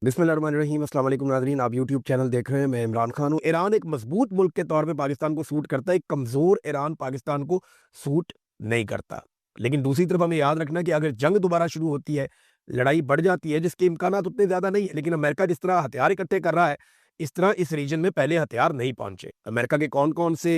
बिस्मिल्लाहिर्रहमानिर्रहीम। अस्सलाम वालेकुम नाज़रीन, आप यूट्यूब चैनल देख रहे हैं। मैं इमरान खान हूँ। ईरान एक मजबूत मुल्क के तौर पे पाकिस्तान को सूट करता है, एक कमज़ोर ईरान पाकिस्तान को सूट नहीं करता। लेकिन दूसरी तरफ हमें याद रखना कि अगर जंग दोबारा शुरू होती है, लड़ाई बढ़ जाती है, जिसके इम्कानात उतने ज़्यादा नहीं है, लेकिन अमेरिका जिस तरह हथियार इकट्ठे कर रहा है, इस तरह इस रीजन में पहले हथियार नहीं पहुंचे। अमेरिका के कौन कौन से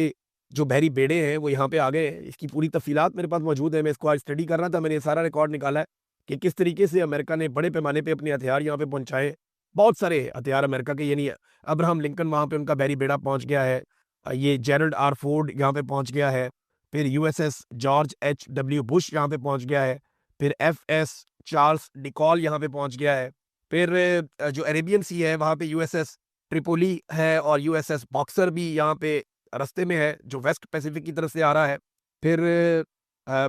जो बहरी बेड़े हैं वो यहाँ पे आ गए हैं, इसकी पूरी तफसीलात मेरे पास मौजूद है। मैं इसको आज स्टडी कर रहा था, मैंने सारा रिकॉर्ड निकाला है कि किस तरीके से अमेरिका ने बड़े पैमाने पे अपने हथियार यहाँ पे पहुंचाए। बहुत सारे हथियार अमेरिका के, यानी अब्राहम लिंकन वहाँ पे उनका बहरी बेड़ा पहुँच गया है। ये जेरल्ड आर फोर्ड यहाँ पे पहुँच गया है। फिर USS George H W Bush यहाँ पे पहुँच गया है। फिर एफएस चार्ल्स डिकॉल यहाँ पे पहुँच गया है। फिर जो अरेबियन सी है वहाँ पे यूएसएस ट्रिपोली है, और यूएसएस बॉक्सर भी यहाँ पे रास्ते में है, जो वेस्ट पैसिफिक की तरफ से आ रहा है। फिर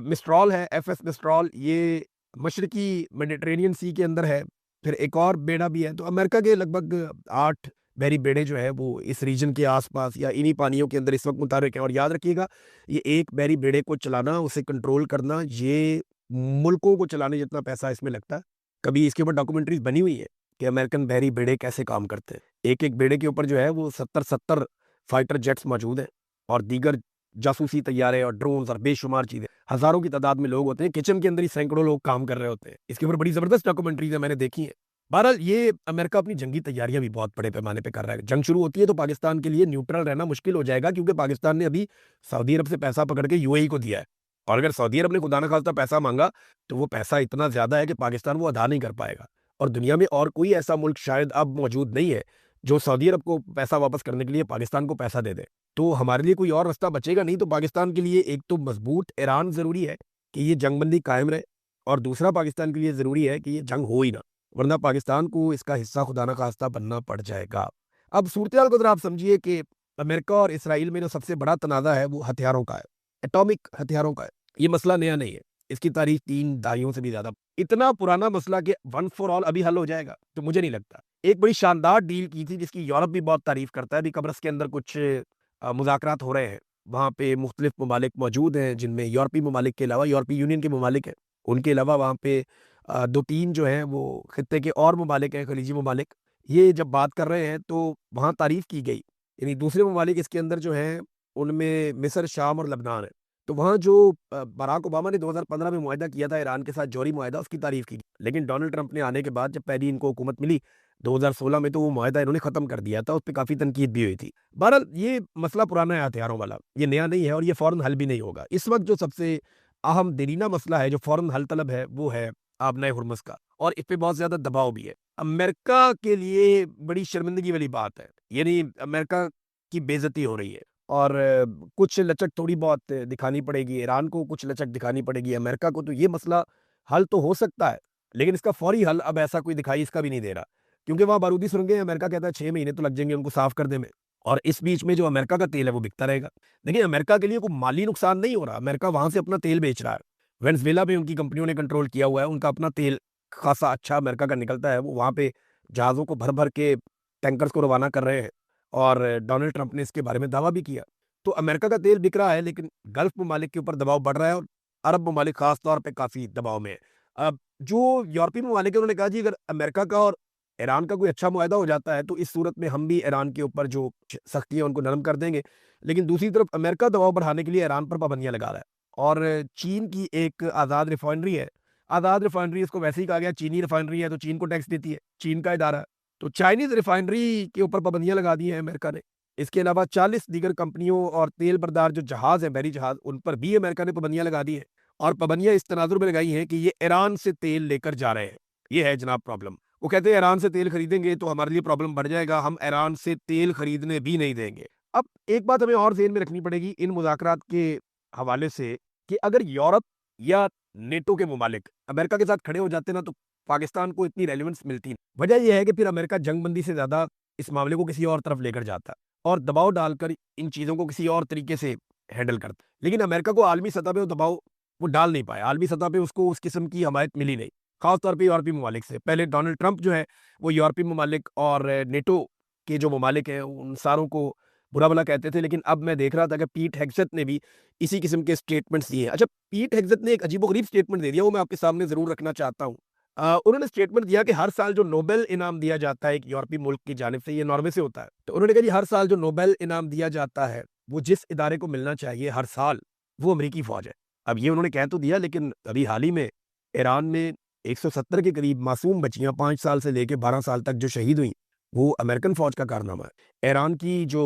मिस्ट्रॉल है, एफएस मिस्ट्रॉल, ये मशरकी मेडिटेरेनियन सी के अंदर है। फिर एक और बेड़ा भी है। तो अमेरिका के लगभग 8 बहरी बेड़े जो है वो इस रीजन के आसपास या इन्हीं पानियों के अंदर इस वक्त मुताबिक है। और याद रखिएगा, ये एक बहरी बेड़े को चलाना, उसे कंट्रोल करना, ये मुल्कों को चलाने जितना पैसा इसमें लगता है। कभी इसके ऊपर डॉक्यूमेंट्रीज बनी हुई है कि अमेरिकन बहरी बेड़े कैसे काम करते हैं। एक एक बेड़े के ऊपर जो है वो 70-70 फाइटर जेट्स मौजूद हैं, और दीगर जासूसी तैयारे और ड्रोन्स और बेशुमार चीजें। हजारों की तादाद में लोग होते हैं, किचन के अंदर ही सैकड़ों लोग काम कर रहे होते हैं। इसके ऊपर बड़ी जबरदस्त डॉक्यूमेंट्रीज है, मैंने देखी है। बहरहाल ये अमेरिका अपनी जंगी तैयारियां भी बहुत बड़े पैमाने पे कर रहा है। जंग शुरू होती है तो पाकिस्तान के लिए न्यूट्रल रहना मुश्किल हो जाएगा, क्योंकि पाकिस्तान ने अभी सऊदी अरब से पैसा पकड़ के यूएई को दिया है। और अगर सऊदी अरब ने खुदा न खास्ता पैसा मांगा तो वो पैसा इतना ज्यादा है कि पाकिस्तान वो अदा नहीं कर पाएगा। और दुनिया में और कोई ऐसा मुल्क शायद अब मौजूद नहीं है जो सऊदी अरब को पैसा वापस करने के लिए पाकिस्तान को पैसा दे दे। तो हमारे लिए कोई और रास्ता बचेगा नहीं। तो पाकिस्तान के लिए एक तो मजबूत ईरान जरूरी है कि ये जंगबंदी कायम रहे, और दूसरा पाकिस्तान के लिए जरूरी है कि ये जंग हो ही ना, वरना पाकिस्तान को इसका हिस्सा खुदा न खास्ता बनना पड़ जाएगा। अब सूरत हाल को जरा आप समझिए कि अमेरिका और इसराइल में जो सबसे बड़ा तनाज़ा है वो हथियारों का है, एटॉमिक हथियारों का है। ये मसला नया नहीं है, इसकी तारीख 3 दहाइयों से भी ज्यादा, इतना पुराना मसला कि वन फॉर ऑल अभी हल हो जाएगा तो मुझे नहीं लगता। एक बड़ी शानदार डील की थी जिसकी यूरोप भी बहुत तारीफ करता है। अभी कब्रस के अंदर कुछ मुज़ाकरात हो रहे हैं, वहाँ पे मुख्तलिफ ममालिक मौजूद हैं, जिनमें यूरोपीय ममालिक के अलावा यूरोपीय यूनियन के ममालिक हैं, उनके अलावा वहाँ पे 2-3 जो हैं वो खित्ते के और ममालिक हैं, खलीजी ममालिक। ये जब बात कर रहे हैं तो वहाँ तारीफ की गई, यानी दूसरे ममालिक इसके अंदर जो हैं उनमें मिस्र, शाम और लबनान है। तो वहाँ जो बराक ओबामा ने 2015 में मुआहदा किया था ईरान के साथ, जौहरी मुआहदा, उसकी तारीफ की। लेकिन डोनाल्ड ट्रंप ने आने के बाद जब पहली इनको हुकूमत मिली 2016 में, तो वो मुआहदा इन्होंने खत्म कर दिया था, उस पर काफी तनकीद भी हुई थी। बहरहाल ये मसला पुराना है हथियारों वाला, ये नया नहीं है, और ये फौरन हल भी नहीं होगा। इस वक्त जो सबसे अहम दरीना मसला है जो फौरन हल तलब है वो है आबनाए हुर्मुज़ का, और इस पे बहुत ज्यादा दबाव भी है। अमेरिका के लिए बड़ी शर्मिंदगी वाली बात है, यानी अमेरिका की बेइज्जती हो रही है, और कुछ लचक थोड़ी बहुत दिखानी पड़ेगी ईरान को, कुछ लचक दिखानी पड़ेगी अमेरिका को। तो ये मसला हल तो हो सकता है, लेकिन इसका फौरी हल अब ऐसा कोई दिखाई इसका भी नहीं दे रहा, क्योंकि वहाँ बारूदी सुरंगें, अमेरिका कहता है 6 महीने तो लग जाएंगे उनको साफ करने में, और इस बीच में जो अमेरिका का तेल है वो बिकता रहेगा। देखिए, अमेरिका के लिए कोई माली नुकसान नहीं हो रहा, अमेरिका वहां से अपना तेल बेच रहा है। वेनेजुएला पे उनकी कंपनियों ने कंट्रोल किया हुआ है, उनका अपना तेल खासा अच्छा अमेरिका का निकलता है, वो वहाँ पे जहाज़ों को भर भर के टैंकर्स को रवाना कर रहे हैं, और डोनाल्ड ट्रंप ने इसके बारे में दावा भी किया। तो अमेरिका का तेल बिक रहा है, लेकिन गल्फ ममालिक के ऊपर दबाव बढ़ रहा है, और अरब ममालिक खास तौर पे काफी दबाव में है। अब जो यूरोपीय ममालिक है उन्होंने कहा जी अगर अमेरिका का और ईरान का कोई अच्छा मुआहदा हो जाता है तो इस सूरत में हम भी ईरान के ऊपर जो सख्ती है उनको नरम कर देंगे। लेकिन दूसरी तरफ अमेरिका दबाव बढ़ाने के लिए ईरान पर पाबंदियां लगा रहा है, और चीन की एक आज़ाद रिफाइनरी है, आज़ाद रिफाइनरी इसको वैसे ही कहा गया, चीनी रिफाइनरी है तो चीन को टैक्स देती है, चीन का इदारा है। तो चाइनीज रिफाइनरी के ऊपर पाबंदियां लगा दी हैं अमेरिका ने। इसके अलावा 40 दीगर कंपनियों और तेल बरदार जो जहाज हैं, बहरी जहाज, उन पर भी अमेरिका ने पाबंदियां लगा दी हैं, और पाबंदियां इस तनाजुर में लगाई हैं कि ये ईरान से तेल लेकर जा रहे हैं। ये है जनाब प्रॉब्लम। वो कहते हैं ईरान से तेल खरीदेंगे तो हमारे लिए प्रॉब्लम बढ़ जाएगा, हम ईरान से तेल खरीदने भी नहीं देंगे। अब एक बात हमें और ज़हन में रखनी पड़ेगी इन मुज़ाकरात के हवाले से, कि अगर यूरोप या नेटो के मुमालिक अमेरिका के साथ खड़े हो जाते ना तो पाकिस्तान को इतनी रेलिवेंस मिलती नहीं। वजह यह है कि फिर अमेरिका जंगबंदी से ज्यादा इस मामले को किसी और तरफ लेकर जाता, और दबाव डालकर इन चीजों को किसी और तरीके से हैंडल करता। लेकिन अमेरिका को आलमी सतह पे वो दबाव वो डाल नहीं पाया, आलमी सतह पे उसको उस किस्म की हमायत मिली नहीं, खासतौर पर यूरोपीय ममालिक से। पहले डोनाल्ड ट्रंप जो है वो यूरोपीय ममालिक और नेटो के जो ममालिक हैं उन सारों को बुरा भला कहते थे, लेकिन अब मैं देख रहा था कि पीट हेगसेथ ने भी इसी किस्म के स्टेटमेंट्स दिए हैं। अच्छा, पीट हेगसेथ ने एक अजीबोगरीब स्टेटमेंट दे दिया, वो मैं आपके सामने जरूर रखना चाहता हूँ। उन्होंने स्टेटमेंट दिया कि हर साल जो नोबेल इनाम दिया जाता है एक यूरोपीय मुल्क की जानिब से, ये नॉर्वे से होता है, तो उन्होंने कहा जी हर साल जो नोबेल इनाम दिया जाता है वो जिस इदारे को मिलना चाहिए हर साल, वो अमेरिकी फौज है। अब ये उन्होंने कह तो दिया, लेकिन अभी हाल ही में ईरान में 170 के करीब मासूम बच्चियां 5 साल से लेकर 12 साल तक जो शहीद हुई, वो अमेरिकन फौज का कारनामा है। ईरान की जो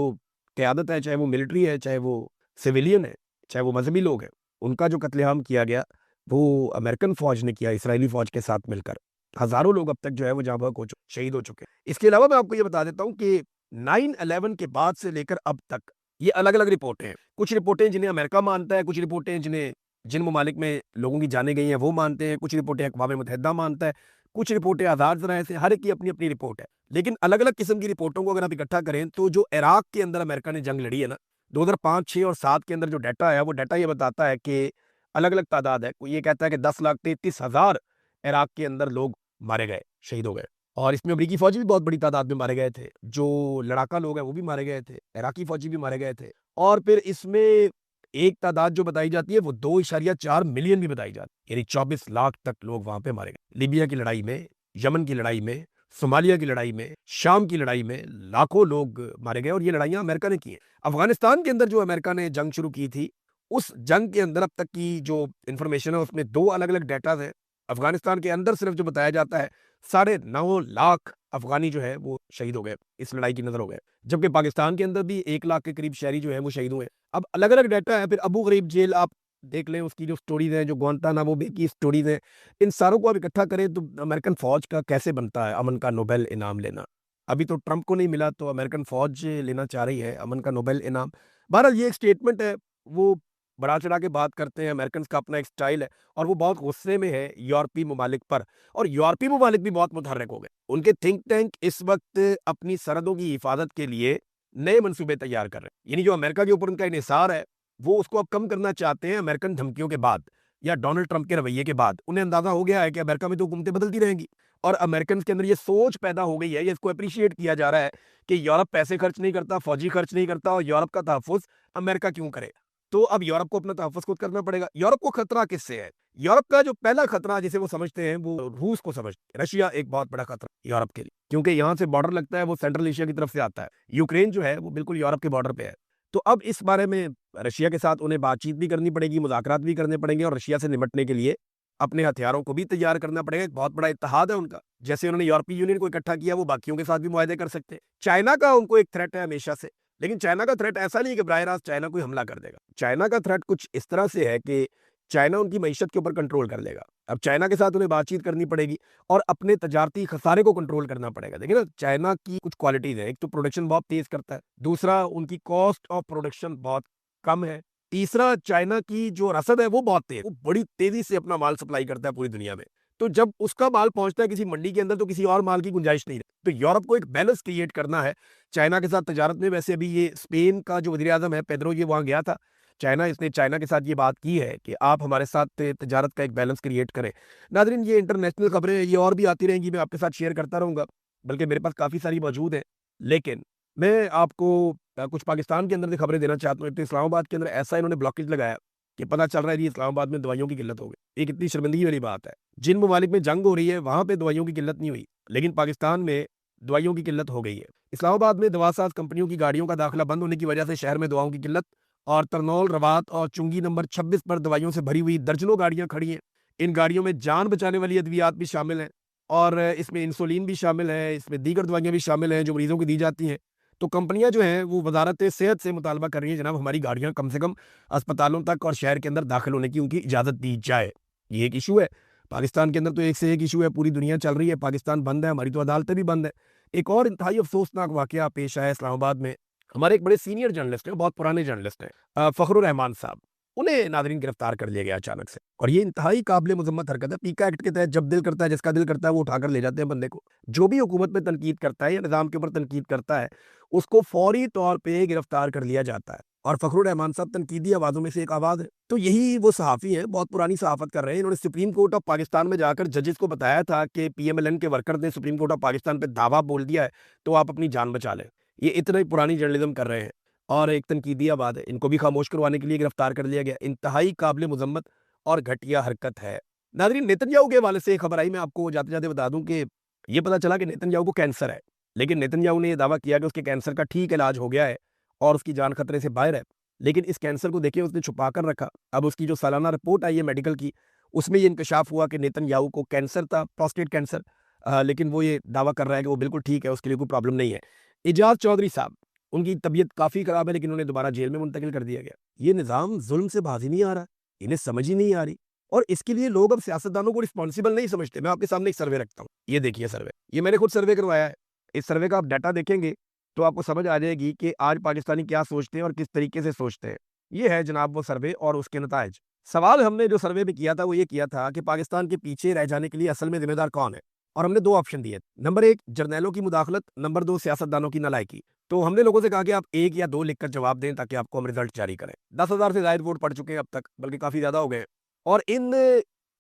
क़यादत है, चाहे वो मिलिट्री है, चाहे वो सिविलियन है, चाहे वो मजहबी लोग हैं, उनका जो कत्लेआम किया गया वो अमेरिकन फौज ने किया, इसराइली फौज के साथ मिलकर। हजारों लोग अब तक जो है वो जहाँ बहक हो चुके, शहीद हो चुके हैं। इसके अलावा मैं आपको ये बता देता हूँ कि 9/11 के बाद से लेकर अब तक ये अलग अलग रिपोर्टें हैं। कुछ रिपोर्टें जिन्हें अमेरिका मानता है, कुछ रिपोर्टें जिन ममालिक में लोगों की जाने गई हैं वो मानते हैं, कुछ रिपोर्टें अक़वाम मुत्तहिदा मानता है, कुछ रिपोर्टें आज़ाद ज़राए से, हर एक की अपनी अपनी रिपोर्ट है। लेकिन अलग अलग किस्म की रिपोर्टों को अगर आप इकट्ठा करें तो जो इराक के अंदर अमेरिका ने जंग लड़ी है ना, 2005, 6 और 7 के अंदर जो डाटा है, वो डाटा ये बताता है कि अलग अलग तादाद है। कोई ये कहता है कि 10,33,000 इराक के अंदर लोग मारे गए, शहीद हो गए, और इसमें अमरीकी फौजी भी बहुत बड़ी तादाद में मारे गए थे। जो लड़ाका लोग हैं वो भी मारे गए थे, इराकी फौजी भी मारे गए थे। और फिर इसमें एक तादाद जो बताई जाती है वो 2.4 मिलियन भी बताई जाती है, यानी 24 लाख तक लोग वहां पे मारे गए। लीबिया की लड़ाई में, यमन की लड़ाई में, सोमालिया की लड़ाई में, शाम की लड़ाई में लाखों लोग मारे गए, और ये लड़ाइयां अमेरिका ने की हैं। अफगानिस्तान के अंदर जो अमेरिका ने जंग शुरू की थी, उस जंग के अंदर अब तक की जो इंफॉर्मेशन है उसमें 2 अलग अलग डाटा है। अफगानिस्तान के अंदर सिर्फ जो बताया जाता है 9.5 लाख अफगानी जो है वो शहीद हो गए, इस लड़ाई की नजर हो गए, जबकि पाकिस्तान के अंदर भी 1 लाख के करीब शहरी जो है वो शहीद हुए। अब अलग अलग डाटा है। फिर अबू गरीब जेल आप देख लें, उसकी जो स्टोरीज हैं, जो ग्वांटानामो बे की स्टोरीज हैं, इन सारों को आप इकट्ठा करें तो अमेरिकन फौज का कैसे बनता है अमन का नोबेल इनाम लेना। अभी तो ट्रंप को नहीं मिला, तो अमेरिकन फौज लेना चाह रही है अमन का नोबेल इनाम। बहरहाल ये एक स्टेटमेंट है, वो बढ़ा चढ़ा के बात करते हैं, अमेरिकन का अपना एक स्टाइल है, और वो बहुत गुस्से में है यूरोपीय ममालिक पर, और यूरोपीय ममालिक भी बहुत मुतहर्रिक हो गए। उनके थिंक टैंक इस वक्त अपनी सरहदों की हिफाजत के लिए नए मंसूबे तैयार कर रहे हैं। यानी जो अमेरिका के ऊपर उनका इन्हिसार है, वो उसको अब कम करना चाहते हैं अमेरिकन धमकियों के बाद, या डोनाल्ड ट्रंप के रवैये के बाद। उन्हें अंदाजा हो गया है कि अमेरिका में तो हुकूमतें बदलती रहेंगी, और अमेरिकन के अंदर ये सोच पैदा हो गई है, ये इसको अप्रिशिएट किया जा रहा है कि यूरोप पैसे खर्च नहीं करता, फौजी खर्च नहीं करता, और यूरोप का तहफ़्फ़ुज़ अमेरिका क्यों करे। तो अब यूरोप को अपना तहफ़्फ़ुज़ खुद करना पड़ेगा। यूरोप को खतरा किससे है? यूरोप का जो पहला खतरा जिसे वो समझते हैं, वो रूस को समझते हैं। रशिया एक बहुत बड़ा खतरा यूरोप के लिए, क्योंकि यहाँ से बॉर्डर लगता है, वो सेंट्रल एशिया की तरफ से आता है। यूक्रेन जो है वो बिल्कुल यूरोप के बॉर्डर पे है। तो अब इस बारे में रशिया के साथ उन्हें बातचीत भी करनी पड़ेगी, मुज़ाकरात भी करने पड़ेंगे, और रशिया से निपटने के लिए अपने हथियारों को भी तैयार करना पड़ेगा। एक बहुत बड़ा इत्तेहाद है उनका, जैसे उन्होंने यूरोपीय यूनियन को इकट्ठा किया, वो बाकियों के साथ भी मुआहदे कर सकते हैं। चाइना का उनको एक थ्रेट है हमेशा से, लेकिन चाइना का थ्रेट ऐसा नहीं है कि बराह रास्त चाइना कोई हमला कर देगा। चाइना का थ्रेट कुछ इस तरह से है कि चाइना उनकी मईशत के ऊपर कंट्रोल कर लेगा। अब चाइना के साथ उन्हें बातचीत करनी पड़ेगी, और अपने तजारती खसारे को कंट्रोल करना पड़ेगा। देखिए ना, चाइना की कुछ क्वालिटीज है, एक तो प्रोडक्शन बहुत तेज करता है, दूसरा उनकी कॉस्ट ऑफ प्रोडक्शन बहुत कम है, तीसरा चाइना की जो रसद है वो बहुत तेज, वो बड़ी तेजी से अपना माल सप्लाई करता है पूरी दुनिया में। तो जब उसका माल पहुंचता है किसी मंडी के अंदर, तो किसी और माल की गुंजाइश नहीं रहती। तो यूरोप को एक बैलेंस क्रिएट करना है चाइना के साथ तजारत में। वैसे अभी ये स्पेन का जो वज़ीर आज़म है पेड्रो, ये वहाँ गया था चाइना, इसने चाइना के साथ ये बात की है कि आप हमारे साथ तजारत का एक बैलेंस क्रिएट करें। नाज़रीन, ये इंटरनेशनल खबरें ये और भी आती रहेंगी, मैं आपके साथ शेयर करता रहूँगा, बल्कि मेरे पास काफ़ी सारी मौजूद हैं। लेकिन मैं आपको कुछ पाकिस्तान के अंदर से खबरें देना चाहता हूँ। तो इस्लामाबाद के अंदर ऐसा इन्होंने ब्लॉकेज लगाया कि पता चल रहा है जी इस्लामाबाद में दवाइयों की किल्लत हो गई। ये कितनी शर्मिंदगी वाली बात है। जिन ममालिक में जंग हो रही है वहाँ पे दवाइयों की किल्लत नहीं हुई, लेकिन पाकिस्तान में दवाइयों की किल्लत हो गई है। इस्लामाबाद में दवासाज कंपनियों की गाड़ियों का दाखिला बंद होने की वजह से शहर में दवाओं की किल्लत, और तरनौल, रवात और चुंगी नंबर 26 पर दवाइयों से भरी हुई दर्जनों गाड़ियां खड़ी हैं। इन गाड़ियों में जान बचाने वाली अद्वियात भी शामिल हैं, और इसमें इंसुलिन भी शामिल है, इसमें दीगर दवाइयां भी शामिल हैं जो मरीजों को दी जाती हैं। तो कंपनियां जो हैं वो वजारत सेहत से मुतालबा कर रही हैं, जनाब हमारी गाड़ियां कम से कम अस्पतालों तक और शहर के अंदर दाखिल होने की उनकी इजाज़त दी जाए। ये एक इशू है। पाकिस्तान के अंदर तो एक से एक इशू है, पूरी दुनिया चल रही है, पाकिस्तान बंद है, हमारी तो अदालतें भी बंद है। एक और इंतहाई अफसोसनाक वाकया पेश आया इस्लामाबाद में। हमारे एक बड़े सीनियर जर्नलिस्ट हैं, बहुत पुराने जर्नलिस्ट हैं, फ़खरुर रहमान साहब, उन्हें नाज़रीन गिरफ्तार कर लिया गया अचानक से, और ये इंतहाई काबिल मज़म्मत हरकत है। पीका एक्ट के तहत जब दिल करता है, जिसका दिल करता है, वो उठाकर ले जाते हैं बंदे को। जो भी हुकूमत पे तनकीद करता है या निज़ाम के ऊपर तनकीद करता है, उसको फौरी तौर पे गिरफ्तार कर लिया जाता है, और फ़खरुर रहमान साहब तनकीदी आवाज़ों में से एक आवाज़ है। तो यही वो सहाफ़ी हैं, बहुत पुरानी सहाफ़त कर रहे हैं। इन्होंने सुप्रीम कोर्ट ऑफ पाकिस्तान में जाकर जजेस को बताया था कि पीएमएलएन के वर्कर ने सुप्रीम कोर्ट ऑफ पाकिस्तान पे दावा बोल दिया है, तो आप अपनी जान बचा लें। ये इतना ही पुरानी जर्नलिज्म कर रहे हैं, और एक तनकीदी आवाज़ है। इनको भी खामोश करवाने के लिए गिरफ्तार कर लिया गया। इंतहाई काबिल मज़म्मत और घटिया हरकत है। नाज़रीन, नेतन्याहू के हवाले से एक खबर आई, मैं आपको जाते जाते बता दूं कि ये पता चला कि नेतन्याहू को कैंसर है, लेकिन नेतन्याहू ने ये दावा किया कि उसके कैंसर का ठीक इलाज हो गया है और उसकी जान खतरे से बाहर है। लेकिन इस कैंसर को देखिए उसने छुपा कर रखा। अब उसकी जो सालाना रिपोर्ट आई है मेडिकल की, उसमें ये इंकशाफ हुआ कि नेतन्याहू को कैंसर था, प्रोस्टेट कैंसर, लेकिन वो ये दावा कर रहा है कि वो बिल्कुल ठीक है, उसके लिए कोई प्रॉब्लम नहीं है। एजाज चौधरी साहब, उनकी तबीयत काफ़ी ख़राब है, लेकिन उन्हें दोबारा जेल में मुंतकिल कर दिया गया। ये निज़ाम जुल्म से बाज ही नहीं आ रहा, इन्हें समझ ही नहीं आ रही, और इसके लिए लोग अब सियासतदानों को रिस्पॉन्सिबल नहीं समझते। मैं आपके सामने एक सर्वे रखता हूँ, ये देखिए सर्वे, ये मैंने खुद सर्वे करवाया है। इस सर्वे का आप डाटा देखेंगे तो आपको समझ आ जाएगी कि आज पाकिस्तानी क्या सोचते हैं और किस तरीके से सोचते हैं। ये है जनाब वो सर्वे और उसके नताइज। सवाल हमने जो सर्वे में किया था वो ये किया था कि पाकिस्तान के पीछे रह जाने के लिए असल में जिम्मेदार कौन है, और हमने 2 ऑप्शन दिए। नंबर 1 जर्नैलों की मुदाखलत, नंबर 2 सियासतदानों की नालायकी। तो हमने लोगों से कहा कि आप 1 या 2 लिखकर जवाब दें ताकि आपको हम रिजल्ट जारी करें। 10,000 से ज़ायद वोट पड़ चुके हैं अब तक, बल्कि काफ़ी ज़्यादा हो गए हैं। और इन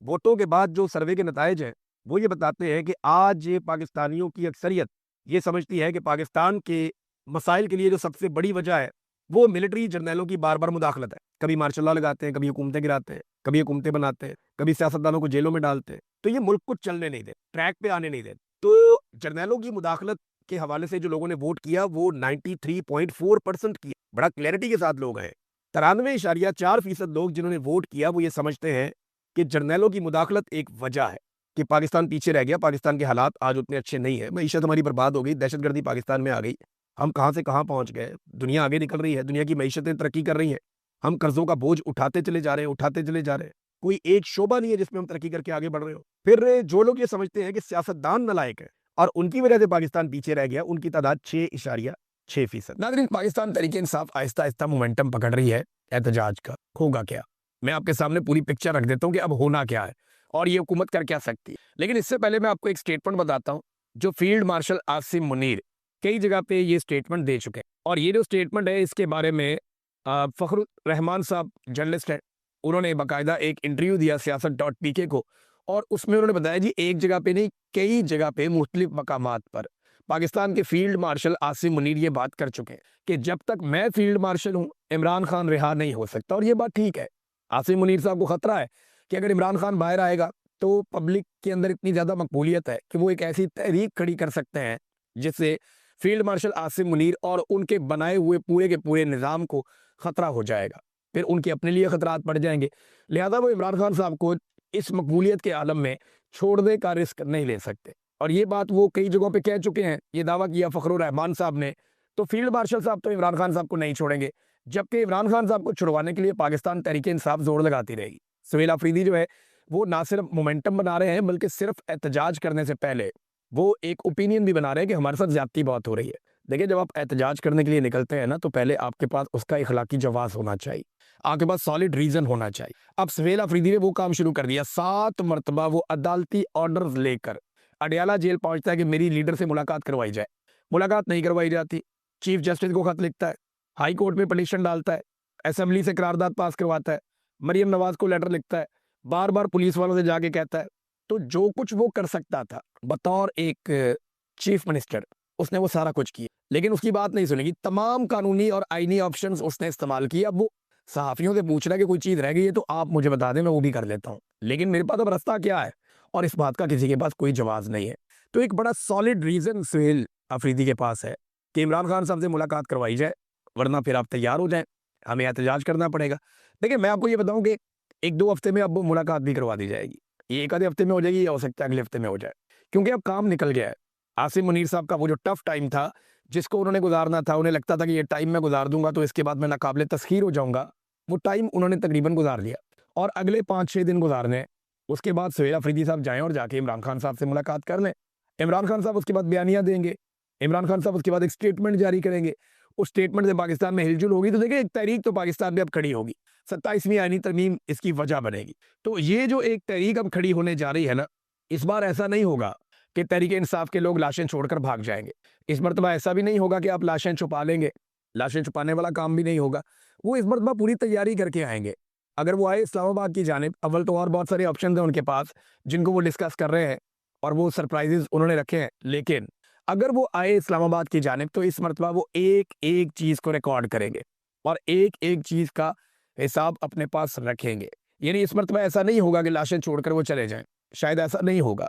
वोटों के बाद जो सर्वे के नताइज हैं वो ये बताते हैं कि आज पाकिस्तानियों की अक्सरियत ये समझती है कि पाकिस्तान के मसाइल के लिए जो सबसे बड़ी वजह है वो मिलिट्री जर्नैलों की बार बार मुदाखलत है। कभी मार्शल लॉ लगाते हैं, कभी हुकूमतें गिराते हैं, कभी हुकूमतें बनाते हैं, कभी सियासतदानों को जेलों में डालते हैं। तो ये मुल्क को चलने नहीं देते, ट्रैक पे आने नहीं देते। तो जर्नैलों की मुदाखलत के हवाले से जो लोगों ने वोट किया वो 93.4% किया। बड़ा क्लैरिटी के साथ लोग हैं। 93.4% लोग जिन्होंने वोट किया वो ये समझते हैं कि जर्नैलों की मुदाखलत एक वजह है कि पाकिस्तान पीछे रह गया, पाकिस्तान के हालात आज उतने अच्छे नहीं है, मईशत हमारी बर्बाद हो गई, दहशतगर्दी पाकिस्तान में आ गई, हम कहाँ से कहाँ पहुँच गए, दुनिया आगे निकल रही है, दुनिया की मईशतें तरक्की कर रही हैं, हम कर्जों का बोझ उठाते चले जा रहे हैं, उठाते चले जा रहे हैं, कोई एक शोबा नहीं है जिसमें हम तरक्की करके आगे बढ़ रहे हो। फिर जो लोग ये समझते हैं कि सियासतदान नालायक है और उनकी वजह से पाकिस्तान पीछे रह गया, उनकी तादाद 6.6%। नाज़रीन, पाकिस्तान तहरीक इंसाफ आहिस्ता आहिस्ता मोमेंटम पकड़ रही है एहतजाज का। होगा क्या? मैं आपके सामने पूरी पिक्चर रख देता हूँ कि अब होना क्या है और ये हुकूमत कर क्या सकती है। लेकिन इससे पहले मैं आपको एक स्टेटमेंट बताता हूँ जो फील्ड मार्शल आसिम मुनीर कई जगह पे ये स्टेटमेंट दे चुके हैं, और ये जो स्टेटमेंट है इसके बारे में फ़खरुर रहमान साहब जर्नलिस्ट हैं, उन्होंने बाकायदा एक इंटरव्यू दिया सियासत.pk को, और उसमें उन्होंने बताया जी एक जगह पे नहीं कई जगह पे मुख्तलिफ मकामात पर पाकिस्तान के फील्ड मार्शल आसिम मुनीर ये बात कर चुके हैं कि जब तक मैं फील्ड मार्शल हूँ इमरान खान रिहा नहीं हो सकता। और ये बात ठीक है। आसिम मुनीर साहब को खतरा है कि अगर इमरान खान बाहर आएगा तो पब्लिक के अंदर इतनी ज़्यादा मकबूलियत है कि वो एक ऐसी तहरीक खड़ी कर सकते हैं जिससे फील्ड मार्शल आसिम मुनीर और उनके बनाए हुए पूरे के पूरे निज़ाम को ख़तरा हो जाएगा, फिर उनके अपने लिए ख़तरात पड़ जाएंगे। लिहाजा वो इमरान खान साहब को इस मकबूलियत के आलम में छोड़ने का रिस्क नहीं ले सकते, और ये बात वो कई जगहों पे कह चुके हैं। ये दावा किया फ़खरुर रहमान साहब ने। तो फील्ड मार्शल साहब तो इमरान खान साहब को नहीं छोड़ेंगे, जबकि इमरान खान साहब को छुड़वाने के लिए पाकिस्तान तहरीक इंसाफ जोर लगाती रहेगी। सुहेल अफरीदी जो है वो ना सिर्फ मोमेंटम बना रहे हैं बल्कि सिर्फ एहतजाज करने से पहले वो एक ओपिनियन भी बना रहे हैं कि हमारे साथ ज्यादती बहुत हो रही है। देखिए, जब आप एहतजाज करने के लिए निकलते हैं ना तो पहले आपके पास उसका इखलाकी जवाज होना चाहिए, आपके पास सॉलिड रीजन होना चाहिए। अब सुहेल अफरीदी ने वो काम शुरू कर दिया, 7 मरतबा वो अदालती ऑर्डर्स लेकर अडयाला जेल पहुंचता है कि मेरी लीडर से मुलाकात करवाई जाए। मुलाकात नहीं करवाई जाती, चीफ जस्टिस को खत लिखता है, हाई कोर्ट में पटिशन डालता है, असेंबली से करारदाद पास करवाता है, मरियम नवाज को लेटर लिखता है, बार बार पुलिस वालों से जाके कहता है। तो जो कुछ वो कर सकता था बतौर एक चीफ मिनिस्टर उसने वो सारा कुछ किया, लेकिन उसकी बात नहीं सुनेगी। तमाम कानूनी और आईनी ऑप्शंस उसने इस्तेमाल किए। अब वो सहाफियों से पूछ रहा है कि कोई चीज़ रह गई है तो आप मुझे बता दें, मैं वो भी कर लेता हूँ, लेकिन मेरे पास अब रास्ता क्या है, और इस बात का किसी के पास कोई जवाब नहीं है। तो एक बड़ा सॉलिड रीज़न सुहेल अफरीदी के पास है कि इमरान खान साहब से मुलाकात करवाई जाए, वरना फिर आप तैयार हो जाएं, हमें एहतजाज करना पड़ेगा। देखिए, मैं आपको ये बताऊं कि 1-2 हफ्ते में अब वो मुलाकात भी करवा दी जाएगी। ये एक आधे हफ्ते में हो जाएगी या हो सकता है अगले हफ्ते में हो जाए, क्योंकि अब काम निकल गया है। आसिम मुनीर साहब का वो जो टफ टाइम था जिसको उन्होंने गुजारना था, उन्हें लगता था कि ये टाइम मैं गुजार दूंगा तो इसके बाद मैं नाकाबिले तस्खीर हो जाऊंगा, वो टाइम उन्होंने तकरीबन गुजार लिया और अगले 5-6 दिन गुजारने। उसके बाद सुहेल अफरीदी साहब जाएं और जाके इमरान खान साहब से मुलाकात कर लें। इमरान खान साहब उसके बाद बयानियां देंगे, इमरान खान साहब उसके बाद एक स्टेटमेंट जारी करेंगे, उस स्टेटमेंट से पाकिस्तान में हिलजुल होगी। तो देखिए, एक तहरीक तो पाकिस्तान में अब खड़ी होगी, 27वीं आईनी तरमीम इसकी वजह बनेगी। तो ये जो एक तहरीक अब खड़ी होने जा रही है ना, इस बार ऐसा नहीं होगा कि तहरीक इंसाफ के लोग लाशें छोड़कर भाग जाएंगे। इस मरतबा ऐसा भी नहीं होगा कि आप लाशें छुपा लेंगे, लाशें छुपाने वाला काम भी नहीं होगा। वो इस मरतबा पूरी तैयारी करके आएंगे। अगर वो आए इस्लामाबाद की जानिब, अव्वल तो और बहुत सारे ऑप्शन हैं उनके पास जिनको वो डिस्कस कर रहे हैं और वो सरप्राइजेस उन्होंने रखे हैं, लेकिन अगर वो आए इस्लामाबाद की जानिब तो इस मरतबा वो एक एक चीज़ को रिकॉर्ड करेंगे और एक एक चीज़ का हिसाब अपने पास रखेंगे। یعنی اس مرتبہ ایسا نہیں ہوگا کہ لاشیں چھوڑ کر وہ چلے جائیں، شاید ایسا نہیں ہوگا۔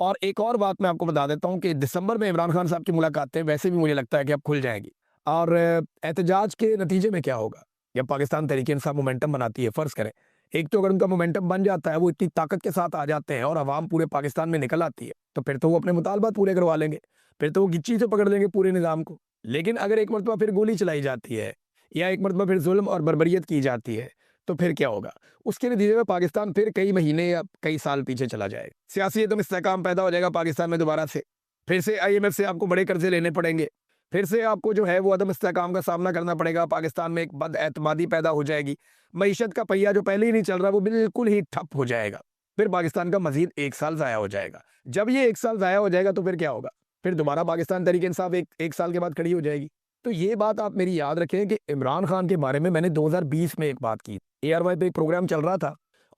اور ایک اور بات میں آپ کو بتا دیتا ہوں کہ دسمبر میں عمران خان صاحب کی ملاقاتیں ویسے بھی مجھے لگتا ہے کہ اب کھل جائیں گی، اور احتجاج کے نتیجے میں کیا ہوگا؟ جب پاکستان تحریک انصاف مومنٹم بناتی ہے، فرض کریں ایک تو اگر ان کا مومنٹم بن جاتا ہے، وہ اتنی طاقت کے ساتھ آ جاتے ہیں اور عوام پورے پاکستان میں نکل آتی ہے، تو پھر تو وہ اپنے مطالبات پورے کروا لیں گے، پھر تو وہ گچی سے پکڑ لیں گے پورے نظام کو۔ لیکن اگر ایک مرتبہ پھر گولی چلائی جاتی ہے یا ایک مرتبہ پھر ظلم اور بربریت کی جاتی ہے، تو پھر کیا ہوگا؟ اس کے نتیجے میں پاکستان پھر کئی مہینے یا کئی سال پیچھے چلا جائے گا، سیاسی عدم استحکام پیدا ہو جائے گا پاکستان میں دوبارہ سے، پھر سے IMF سے آپ کو بڑے قرضے لینے پڑیں گے، پھر سے آپ کو جو ہے وہ عدم استحکام کا سامنا کرنا پڑے گا، پاکستان میں ایک بد اعتمادی پیدا ہو جائے گی، معیشت کا پہیہ جو پہلے ہی نہیں چل رہا وہ بالکل ہی ٹھپ ہو جائے گا، پھر پاکستان کا مزید ایک سال ضائع ہو جائے گا۔ جب یہ ایک سال ضائع ہو جائے گا تو پھر کیا ہوگا؟ پھر دوبارہ پاکستان تحریک انصاف ایک سال کے بعد کھڑی ہو جائے گی۔ تو یہ بات آپ میری یاد رکھیں کہ عمران خان کے بارے میں نے 2020 میں ایک بات کی، ARY پہ ایک پروگرام چل رہا تھا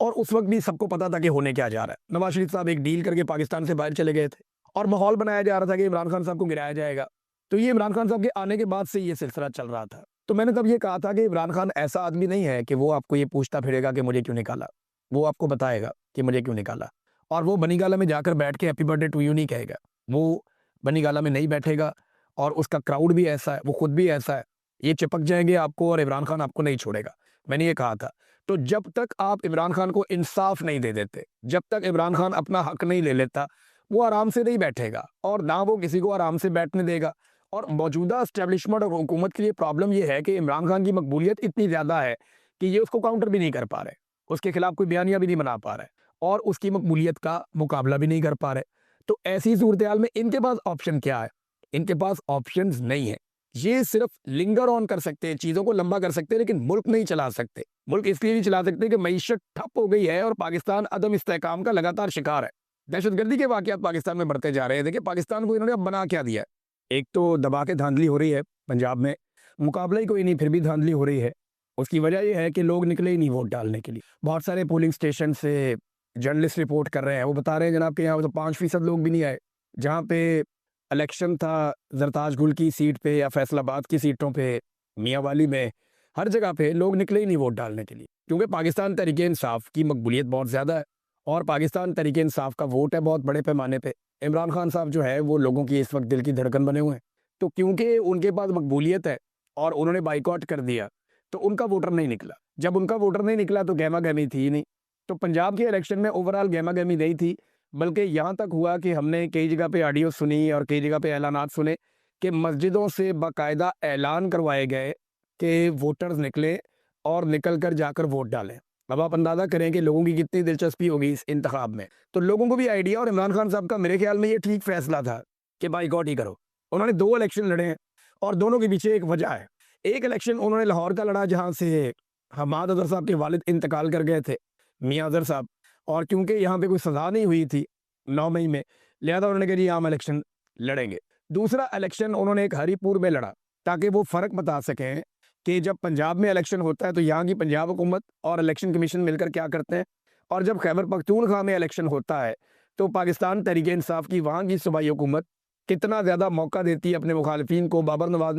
اور اس وقت بھی سب کو پتا تھا کہ ہونے کیا جا رہا ہے۔ نواز شریف صاحب ایک ڈیل کر کے پاکستان سے باہر چلے گئے تھے اور ماحول بنایا جا رہا تھا کہ عمران خان صاحب کو گرایا جائے گا۔ تو یہ عمران خان صاحب کے آنے کے بعد سے یہ سلسلہ چل رہا تھا۔ تو میں نے تب یہ کہا تھا کہ عمران خان ایسا آدمی نہیں ہے کہ وہ آپ کو یہ پوچھتا پھرے گا کہ مجھے کیوں نکالا، وہ آپ کو بتائے گا کہ مجھے کیوں نکالا، اور وہ بنی گالہ میں جا کر بیٹھ کے happy birthday to you نہیں کہے گا، وہ بنی گالہ میں نہیں بیٹھے گا، اور اس کا کراؤڈ بھی ایسا ہے، وہ خود بھی ایسا ہے، یہ چپک جائیں گے آپ کو اور عمران خان آپ کو نہیں چھوڑے گا۔ میں نے یہ کہا تھا۔ تو جب تک آپ عمران خان کو انصاف نہیں دے دیتے، جب تک عمران خان اپنا حق نہیں لے لیتا، وہ آرام سے نہیں بیٹھے گا، اور نہ وہ کسی کو آرام سے بیٹھنے دے گا۔ اور موجودہ اسٹیبلشمنٹ اور حکومت کے لیے پرابلم یہ ہے کہ عمران خان کی مقبولیت اتنی زیادہ ہے کہ یہ اس کو کاؤنٹر بھی نہیں کر پا رہے، اس کے خلاف کوئی بیانیہ بھی نہیں بنا پا رہے، اور اس کی مقبولیت کا مقابلہ بھی نہیں کر پا رہے۔ تو ایسی صورتحال میں ان کے پاس آپشن کیا ہے؟ ان کے پاس آپشنز نہیں ہیں۔ یہ صرف لنگر آن کر سکتے ہیں، چیزوں کو لمبا کر سکتے ہیں، لیکن ملک نہیں چلا سکتے۔ ملک اس لیے نہیں چلا سکتے کہ معیشت ٹھپ ہو گئی ہے اور پاکستان عدم استحکام کا لگاتار شکار ہے۔ دہشت گردی کے واقعات پاکستان میں بڑھتے جا رہے ہیں۔ دیکھیں پاکستان کو انہوں نے اب بنا کیا دیا ہے؟ ایک تو دبا کے دھاندلی ہو رہی ہے پنجاب میں، مقابلہ ہی کوئی نہیں، پھر بھی دھاندلی ہو رہی ہے۔ اس کی وجہ یہ ہے کہ لوگ نکلے ہی نہیں ووٹ ڈالنے کے لیے۔ بہت سارے پولنگ اسٹیشن سے جرنلسٹ رپورٹ کر رہے ہیں، وہ بتا رہے ہیں جناب کہ یہاں تو 5% لوگ بھی نہیں آئے۔ جہاں پہ الیکشن تھا زرتاج گل کی سیٹ پہ یا فیصل آباد کی سیٹوں پہ، میاں والی میں، ہر جگہ پہ لوگ نکلے ہی نہیں ووٹ ڈالنے کے لیے، کیونکہ پاکستان تحریک انصاف کی مقبولیت بہت زیادہ ہے اور پاکستان تحریک انصاف کا ووٹ ہے بہت بڑے پیمانے پہ۔ عمران خان صاحب جو ہے وہ لوگوں کی اس وقت دل کی دھڑکن بنے ہوئے ہیں، تو کیونکہ ان کے پاس مقبولیت ہے اور انہوں نے بائیکاٹ کر دیا، تو ان کا ووٹر نہیں نکلا۔ جب ان کا ووٹر نہیں نکلا تو گہما گہمی تھی ہی نہیں۔ تو پنجاب کے الیکشن میں اوورال گہما گہمی نہیں تھی، بلکہ یہاں تک ہوا کہ ہم نے کئی جگہ پہ آڈیو سنی اور کئی جگہ پہ اعلانات سنے کہ مسجدوں سے باقاعدہ اعلان کروائے گئے کہ ووٹرز نکلیں اور نکل کر جا کر ووٹ ڈالیں۔ اب آپ اندازہ کریں کہ لوگوں کی کتنی دلچسپی ہوگی اس انتخاب میں۔ تو لوگوں کو بھی آئیڈیا، اور عمران خان صاحب کا میرے خیال میں یہ ٹھیک فیصلہ تھا کہ بائیکاٹ ہی کرو۔ انہوں نے 2 الیکشن لڑے ہیں اور دونوں کے پیچھے ایک وجہ ہے۔ ایک الیکشن انہوں نے لاہور کا لڑا جہاں سے حماد اظہر صاحب کے والد انتقال کر گئے تھے، میاں اظہر صاحب، اور کیونکہ یہاں پہ کوئی سزا نہیں ہوئی تھی 9 مئی میں، لہذا انہوں نے کہا جی عام الیکشن لڑیں گے۔ دوسرا الیکشن انہوں نے ایک ہری پور میں لڑا تاکہ وہ فرق بتا سکیں کہ جب پنجاب میں الیکشن ہوتا ہے تو یہاں کی پنجاب حکومت اور الیکشن کمیشن مل کر کیا کرتے ہیں، اور جب خیبر پختونخوا میں الیکشن ہوتا ہے تو پاکستان تحریک انصاف کی وہاں کی صوبائی حکومت کتنا زیادہ موقع دیتی ہے اپنے مخالفین کو۔ بابر نواز